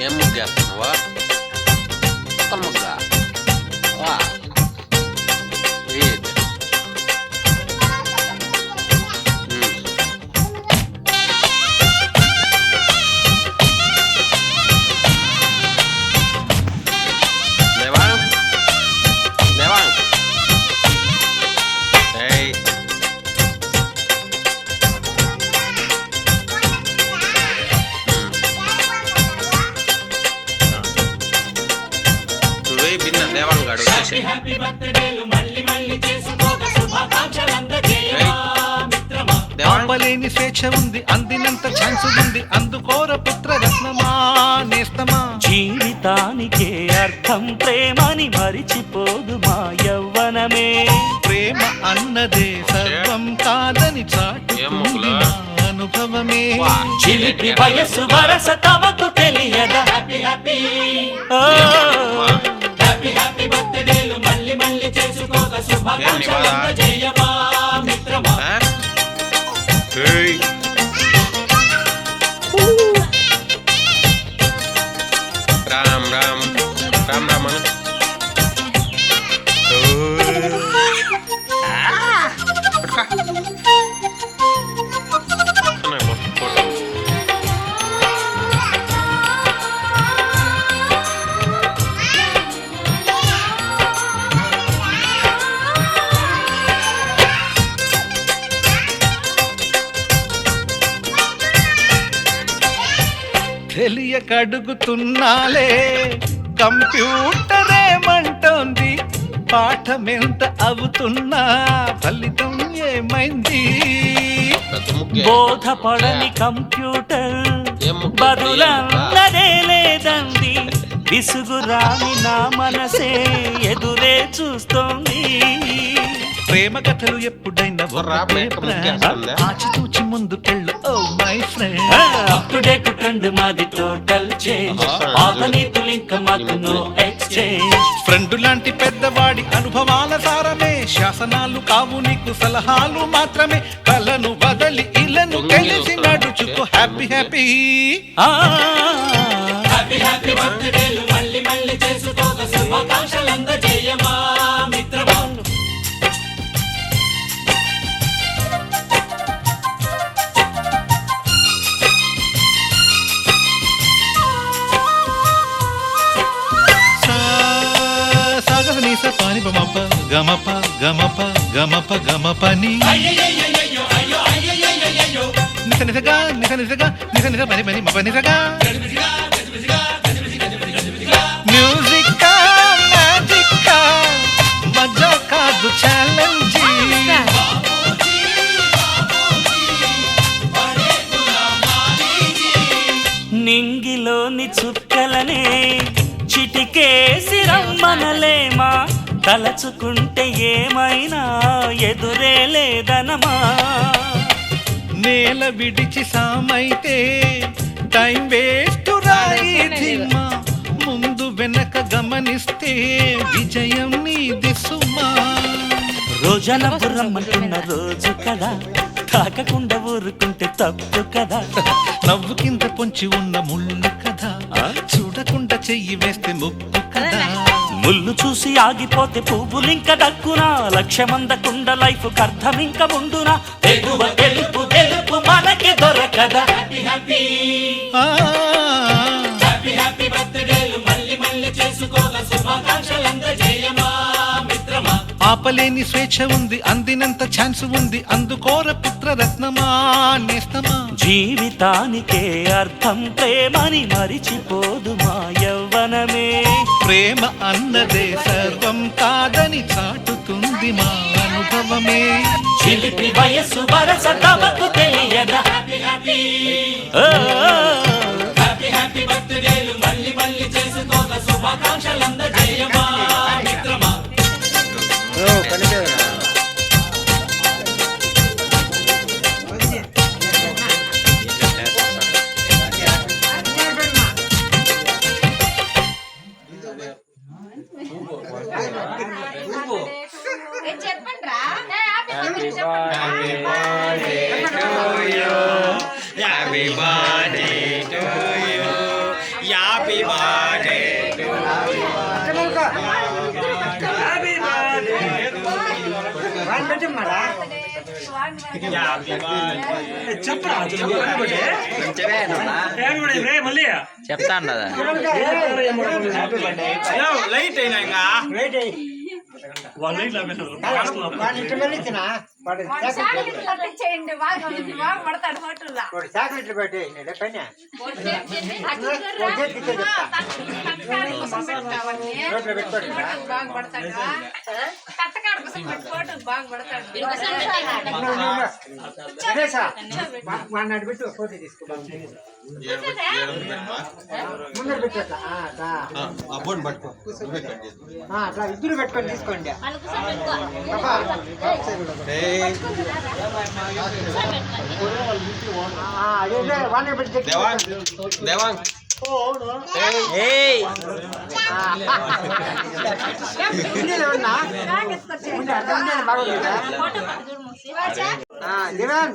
ఏం ముగ్గేస్తున్నావా? కొత్త ముగ్గ ఏది? దేవాంగ్ దేవాంగ్ ఏయ్ నువ్వే భిన్న దేవాంగ్ గాడు వచ్చేసి ఆపలేని స్వేచ్ఛ ఉంది, అందినంత ఛాన్స్ ఉంది, అందుకోర పుత్ర రత్నమా నేస్తమా. జీవితానికే అర్థం ప్రేమని మరిచిపోదు మా యవ్వనమే. ప్రేమ అన్నదే సర్వం కాదని చాటుతుంది నా అనుభవమే. చిలిపి వయసు వరస తమకు తెలియదా? హ్యాపీ హ్యాపీ హ్యాపీ బర్త్డేలు మళ్ళీ మళ్ళీ చేసుకోక శుభాకాంక్షలు అందజేయమా మిత్రమా. రామ్ రామ్ రామ్ రామ్ అను. తెలియక అడుగుతున్నాలే, కంప్యూటర్ ఏమంటోంది, పాఠమెంత అవుతున్నా ఫలితం ఏమైంది. బోధపడని కంప్యూటర్ బదులన్నదే లేదండి. విసుగురాని నా మనసే ఎదురే చూస్తోంది. ప్రేమ కథలు ఎప్పుడైనా ఆచితూచి ముందుకెళ్ళు oh my friend. Up to date trend మాది టోటల్ చేంజ్. ఆగనీతులు ఇంకా మాకు నో ఎక్స్చేంజ్. ఫ్రెండ్ లాంటి పెద్దవాడి అనుభవాల సారమే, శాసనాలు కావు నీకు సలహాలు మాత్రమే. కలను వదలి ఇలను కలిసి నడుచుకో హ్యాపీ హ్యాపీ. హ్యాపీ హ్యాపీ బర్త్డేలు మళ్ళీ మళ్ళీ చేసుకోక శుభాకాంక్షలు అందజేయమా మిత్రమా. పాని బమప గమప గమప గమప గమపని నిస నిసగా నిస నిసగా నిస నిస పని పని మప నిసగా. మ్యూజిక్ మ్యాజిక్ మజా కాదు ఛాలెంజ్. నింగిలోని చుక్కలనే చిటికేసి రమ్మనలేమా. తలచుకుంటే ఏమైనా ఎదురే లేదనమా. నేల విడిచి సామైతే టైం వేస్ట్ రాయిదిమా. ముందు వెనక గమనిస్తే విజయం నీది సుమా. రోజన రమ్మంటున్న రోజు కదా, తాకకుండా ఊరుకుంటే తప్పు కదా. నవ్వు కింద పొంచి ఉన్న ముళ్ళు కదా, చూడకుండా చెయ్యి వేస్తే ముప్పు కదా. ముళ్ళు చూసి ఆగిపోతే పువ్వులింక దక్కునా. లక్ష్యమందకుండా లైఫ్ అర్థం ఇంక ముందునా. తెగువ తెలుపు తెలుపు మనకి దొరకదా. హ్యాపీ హ్యాపీ హ్యాపీ హ్యాపీ బర్త్డేలు మళ్ళీ మళ్ళీ చేసుకోగా శుభాకాంక్షలు అందజేయమా మిత్రమా. ఆపలేని స్వేచ్ఛ ఉంది, అందినంత ఛాన్స్ ఉంది, అందుకోర పుత్ర రత్నమా నేస్తమా. జీవితానికే అర్థం ప్రేమని మరిచిపోదు మా యవ్వనమే. ప్రేమ అన్నదే సర్వం కాదని చాటుతుంది మా అనుభవమే. చిలిపి వయసు వరస తమకు తెలియదా. హ్యాపీ హ్యాపీ హ్యాపీ హ్యాపీ బర్త్డేలు మళ్ళీ మళ్ళీ చేసుకోక శుభాకాంక్షలు అందజేయమా మిత్రమా. Happy birthday to మళ్ళీ చెప్తాను కదా లైట్ అయినా ఇంకా చాక్లెట్లు పెట్టి పని వాడిని పెట్టు ఫోటో తీసుకుంటాం ముందర పెట్టు అబ్బోని పట్టుకో అట్లా ఇద్దరు పెట్టుకొని తీసుకోండి అదే వాడిని పెట్టి దేవాంగ్ దేవాంగ్ దివాన్